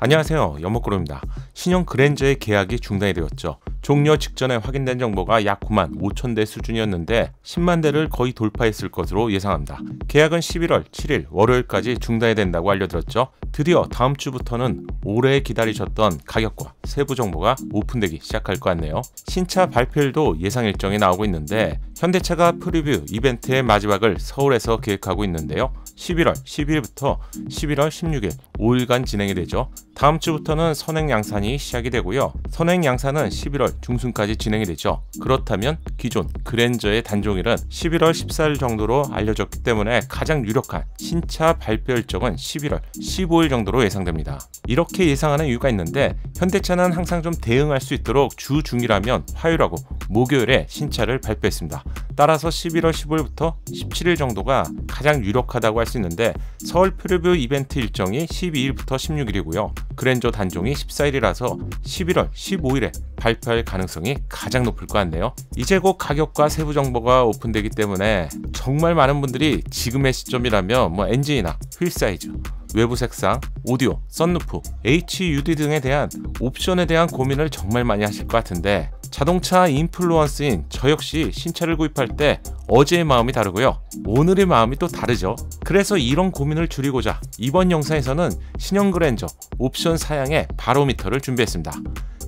안녕하세요, 연목그룹입니다. 신형 그랜저의 계약이 중단이 되었죠. 종료 직전에 확인된 정보가 약 9만 5천 대 수준이었는데 10만 대를 거의 돌파했을 것으로 예상합니다. 계약은 11월 7일 월요일까지 중단이 된다고 알려드렸죠. 드디어 다음 주부터는 오래 기다리셨던 가격과 세부 정보가 오픈되기 시작할 것 같네요. 신차 발표일도 예상 일정이 나오고 있는데 현대차가 프리뷰 이벤트의 마지막을 서울에서 계획하고 있는데요. 11월 12일부터 11월 16일 5일간 진행이 되죠. 다음 주부터는 선행 양산이 시작이 되고요. 선행 양산은 11월 중순까지 진행이 되죠. 그렇다면 기존 그랜저의 단종일은 11월 14일 정도로 알려졌기 때문에 가장 유력한 신차 발표 일정은 11월 15일 정도로 예상됩니다. 이렇게 예상하는 이유가 있는데 현대차는 항상 좀 대응할 수 있도록 주 중이라면 화요일하고 목요일에 신차를 발표했습니다. 따라서 11월 15일부터 17일 정도가 가장 유력하다고 할 수 있는데 서울 프리뷰 이벤트 일정이 12일부터 16일이고요. 그랜저 단종이 14일이라서 11월 15일에 발표할 가능성이 가장 높을 것 같네요. 이제 곧 가격과 세부 정보가 오픈되기 때문에 정말 많은 분들이 지금의 시점이라면 엔진이나 휠 사이즈, 외부 색상, 오디오, 썬루프, HUD 등에 대한 옵션에 대한 고민을 정말 많이 하실 것 같은데 자동차 인플루언서인 저 역시 신차를 구입할 때 어제의 마음이 다르고요. 오늘의 마음이 또 다르죠. 그래서 이런 고민을 줄이고자 이번 영상에서는 신형 그랜저 옵션 사양의 바로미터를 준비했습니다.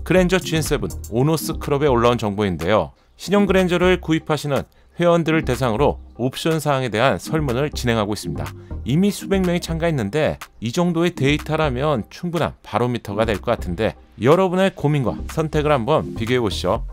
그랜저 GN7 오너스 클럽에 올라온 정보인데요. 신형 그랜저를 구입하시는 회원들을 대상으로 옵션 사항에 대한 설문을 진행하고 있습니다. 이미 수백 명이 참가했는데 이 정도의 데이터라면 충분한 바로미터가 될 것 같은데 여러분의 고민과 선택을 한번 비교해 보시죠.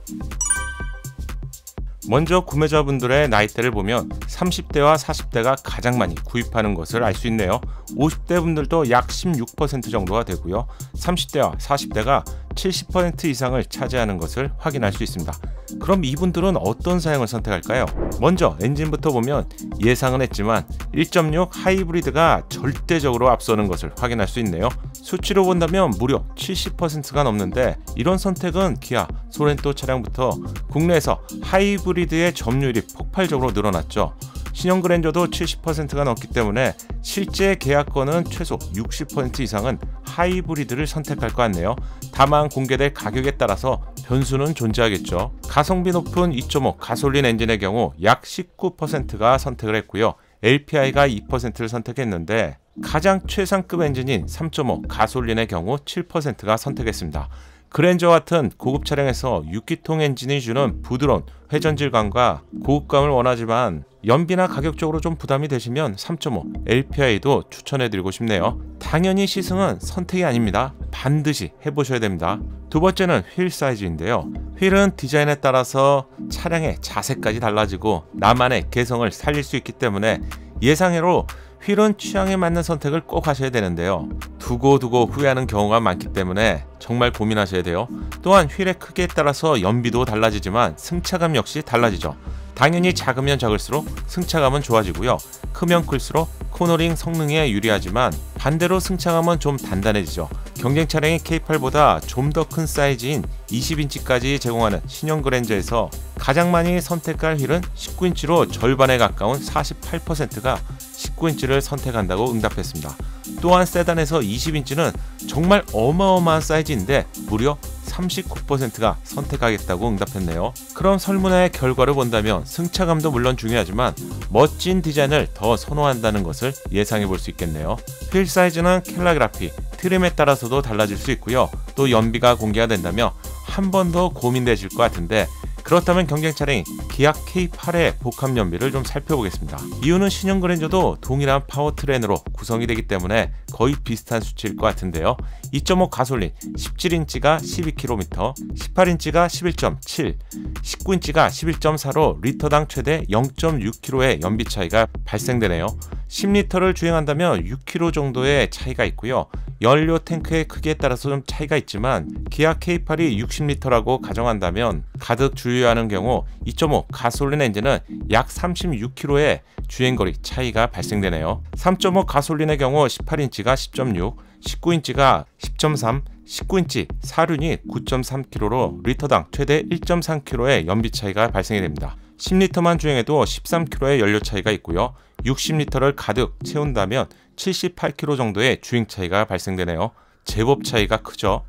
먼저 구매자분들의 나이대를 보면 30대와 40대가 가장 많이 구입하는 것을 알 수 있네요. 50대 분들도 약 16% 정도가 되고요. 30대와 40대가 70% 이상을 차지하는 것을 확인할 수 있습니다. 그럼 이분들은 어떤 사양을 선택할까요? 먼저 엔진부터 보면 예상은 했지만 1.6 하이브리드가 절대적으로 앞서는 것을 확인할 수 있네요. 수치로 본다면 무려 70%가 넘는데 이런 선택은 기아, 소렌토 차량부터 국내에서 하이브리드의 점유율이 폭발적으로 늘어났죠. 신형 그랜저도 70%가 넘기 때문에 실제 계약권은 최소 60% 이상은 하이브리드를 선택할 것 같네요. 다만 공개될 가격에 따라서 변수는 존재하겠죠. 가성비 높은 2.5 가솔린 엔진의 경우 약 19%가 선택을 했고요. LPI가 2%를 선택했는데 가장 최상급 엔진인 3.5 가솔린의 경우 7%가 선택했습니다. 그랜저 같은 고급 차량에서 6기통 엔진이 주는 부드러운 회전 질감과 고급감을 원하지만 연비나 가격적으로 좀 부담이 되시면 3.5 LPI도 추천해드리고 싶네요. 당연히 시승은 선택이 아닙니다. 반드시 해보셔야 됩니다. 두 번째는 휠 사이즈인데요. 휠은 디자인에 따라서 차량의 자세까지 달라지고 나만의 개성을 살릴 수 있기 때문에 예상외로 휠은 취향에 맞는 선택을 꼭 하셔야 되는데요. 두고 후회하는 경우가 많기 때문에 정말 고민하셔야 돼요. 또한 휠의 크기에 따라서 연비도 달라지지만 승차감 역시 달라지죠. 당연히 작으면 작을수록 승차감은 좋아지고요. 크면 클수록 코너링 성능에 유리하지만 반대로 승차감은 좀 단단해지죠. 경쟁 차량인 K8보다 좀 더 큰 사이즈인 20인치까지 제공하는 신형 그랜저에서 가장 많이 선택할 휠은 19인치로 절반에 가까운 48%가 19인치를 선택한다고 응답했습니다. 또한 세단에서 20인치는 정말 어마어마한 사이즈인데 무려 39%가 선택하겠다고 응답했네요. 그럼 설문의 결과를 본다면 승차감도 물론 중요하지만 멋진 디자인을 더 선호한다는 것을 예상해 볼 수 있겠네요. 휠 사이즈는 캘리그라피, 트림에 따라서도 달라질 수 있고요. 또 연비가 공개가 된다면 한 번 더 고민되실 것 같은데 그렇다면 경쟁 차량인 기아 K8의 복합 연비를 좀 살펴보겠습니다. 이유는 신형 그랜저도 동일한 파워트레인으로 구성이 되기 때문에 거의 비슷한 수치일 것 같은데요. 2.5 가솔린 17인치가 12km, 18인치가 11.7, 19인치가 11.4로 리터당 최대 0.6km의 연비 차이가 발생되네요. 10리터를 주행한다면 6km 정도의 차이가 있고요. 연료 탱크의 크기에 따라서 좀 차이가 있지만 기아 K8이 60리터라고 가정한다면 가득 주유하는 경우 2.5 가솔린 엔진은 약 36km의 주행거리 차이가 발생되네요. 3.5 가솔린의 경우 18인치가 10.6, 19인치가 10.3, 19인치 사륜이 9.3km로 리터당 최대 1.3km의 연비 차이가 발생이 됩니다. 10리터만 주행해도 13km의 연료 차이가 있고요. 60리터를 가득 채운다면 78km 정도의 주행 차이가 발생되네요. 제법 차이가 크죠.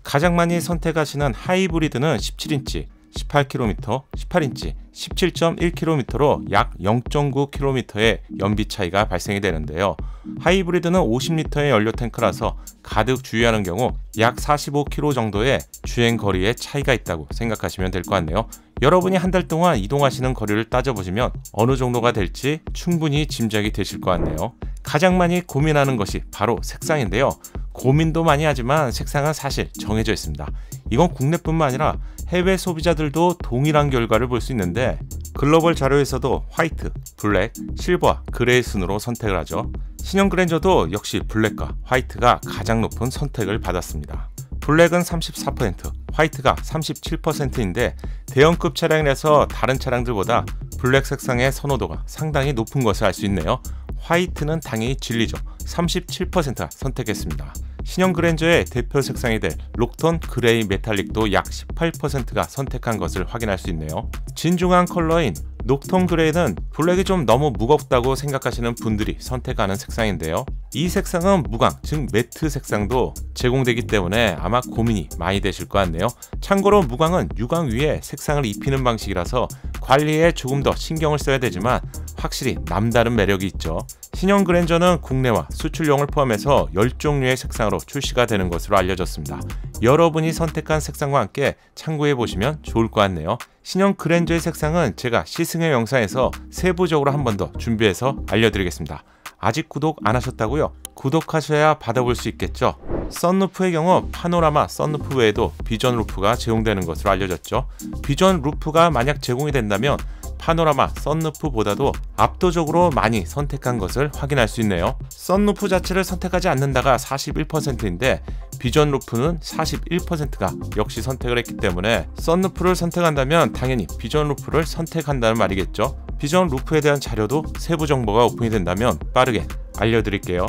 가장 많이 선택하시는 하이브리드는 17인치, 18km, 18인치, 17.1km로 약 0.9km의 연비 차이가 발생이 되는데요. 하이브리드는 50L의 연료 탱크라서 가득 주유하는 경우 약 45km 정도의 주행 거리에 차이가 있다고 생각하시면 될 것 같네요. 여러분이 한 달 동안 이동하시는 거리를 따져보시면 어느 정도가 될지 충분히 짐작이 되실 것 같네요. 가장 많이 고민하는 것이 바로 색상인데요. 고민도 많이 하지만 색상은 사실 정해져 있습니다. 이건 국내뿐만 아니라 해외 소비자들도 동일한 결과를 볼 수 있는데 글로벌 자료에서도 화이트, 블랙, 실버와 그레이 순으로 선택을 하죠. 신형 그랜저도 역시 블랙과 화이트가 가장 높은 선택을 받았습니다. 블랙은 34%, 화이트가 37%인데 대형급 차량이라서 다른 차량들보다 블랙 색상의 선호도가 상당히 높은 것을 알 수 있네요. 화이트는 당연히 진리죠. 37%가 선택했습니다. 신형 그랜저의 대표 색상이 될 록톤 그레이 메탈릭도 약 18%가 선택한 것을 확인할 수 있네요. 진중한 컬러인 녹톤 그레이는 블랙이 좀 너무 무겁다고 생각하시는 분들이 선택하는 색상인데요. 이 색상은 무광, 즉 매트 색상도 제공되기 때문에 아마 고민이 많이 되실 것 같네요. 참고로 무광은 유광 위에 색상을 입히는 방식이라서 관리에 조금 더 신경을 써야 되지만 확실히 남다른 매력이 있죠. 신형 그랜저는 국내와 수출용을 포함해서 10종류의 색상으로 출시가 되는 것으로 알려졌습니다. 여러분이 선택한 색상과 함께 참고해 보시면 좋을 것 같네요. 신형 그랜저의 색상은 제가 시승의 영상에서 세부적으로 한 번 더 준비해서 알려드리겠습니다. 아직 구독 안 하셨다고요? 구독하셔야 받아볼 수 있겠죠. 썬루프의 경우 파노라마 썬루프 외에도 비전 루프가 제공되는 것으로 알려졌죠. 비전 루프가 만약 제공이 된다면 파노라마 썬루프보다도 압도적으로 많이 선택한 것을 확인할 수 있네요. 썬루프 자체를 선택하지 않는다가 41%인데 비전 루프는 41%가 역시 선택을 했기 때문에 썬루프를 선택한다면 당연히 비전 루프를 선택한다는 말이겠죠. 비전 루프에 대한 자료도 세부 정보가 오픈이 된다면 빠르게 알려드릴게요.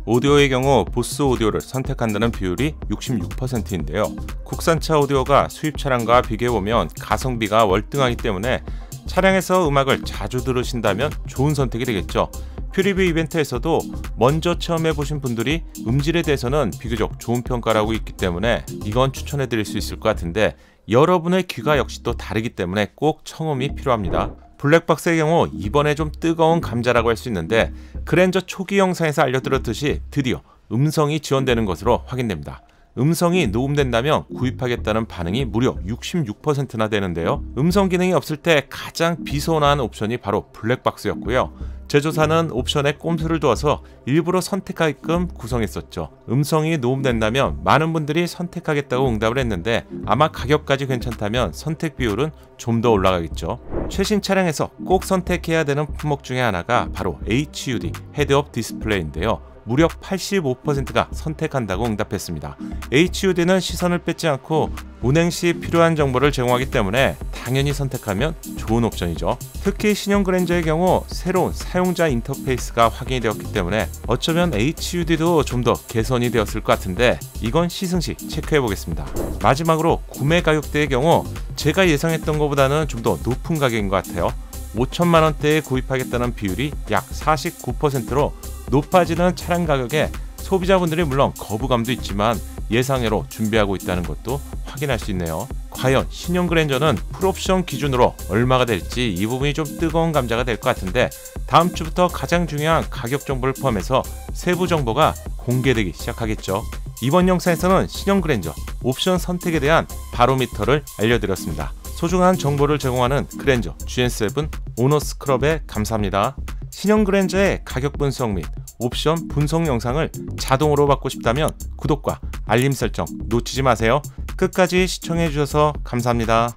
오디오의 경우 보스 오디오를 선택한다는 비율이 66%인데요. 국산차 오디오가 수입 차량과 비교해보면 가성비가 월등하기 때문에 차량에서 음악을 자주 들으신다면 좋은 선택이 되겠죠. 프리뷰 이벤트에서도 먼저 체험해보신 분들이 음질에 대해서는 비교적 좋은 평가를 하고 있기 때문에 이건 추천해드릴 수 있을 것 같은데 여러분의 귀가 역시 또 다르기 때문에 꼭 청음이 필요합니다. 블랙박스의 경우 이번에 좀 뜨거운 감자라고 할 수 있는데 그랜저 초기 영상에서 알려드렸듯이 드디어 음성이 지원되는 것으로 확인됩니다. 음성이 녹음된다면 구입하겠다는 반응이 무려 66%나 되는데요. 음성 기능이 없을 때 가장 비선호한 옵션이 바로 블랙박스였고요. 제조사는 옵션에 꼼수를 두어서 일부러 선택하게끔 구성했었죠. 음성이 녹음된다면 많은 분들이 선택하겠다고 응답을 했는데 아마 가격까지 괜찮다면 선택 비율은 좀 더 올라가겠죠. 최신 차량에서 꼭 선택해야 되는 품목 중에 하나가 바로 HUD 헤드업 디스플레이인데요. 무려 85%가 선택한다고 응답했습니다. HUD는 시선을 뺏지 않고 운행 시 필요한 정보를 제공하기 때문에 당연히 선택하면 좋은 옵션이죠. 특히 신형 그랜저의 경우 새로운 사용자 인터페이스가 확인이 되었기 때문에 어쩌면 HUD도 좀 더 개선이 되었을 것 같은데 이건 시승 시 체크해 보겠습니다. 마지막으로 구매 가격대의 경우 제가 예상했던 것보다는 좀 더 높은 가격인 것 같아요. 5천만원대에 구입하겠다는 비율이 약 49%로 높아지는 차량 가격에 소비자분들이 물론 거부감도 있지만 예상외로 준비하고 있다는 것도 확인할 수 있네요. 과연 신형 그랜저는 풀옵션 기준으로 얼마가 될지 이 부분이 좀 뜨거운 감자가 될 것 같은데 다음 주부터 가장 중요한 가격 정보를 포함해서 세부 정보가 공개되기 시작하겠죠. 이번 영상에서는 신형 그랜저 옵션 선택에 대한 바로미터를 알려드렸습니다. 소중한 정보를 제공하는 그랜저 GN7 오너 스크럽에 감사합니다. 신형 그랜저의 가격 분석 및 옵션 분석 영상을 자동으로 받고 싶다면 구독과 알림 설정 놓치지 마세요. 끝까지 시청해 주셔서 감사합니다.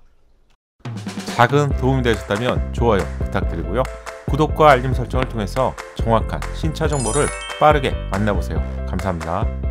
작은 도움이 되셨다면 좋아요 부탁드리고요. 구독과 알림 설정을 통해서 정확한 신차 정보를 빠르게 만나보세요. 감사합니다.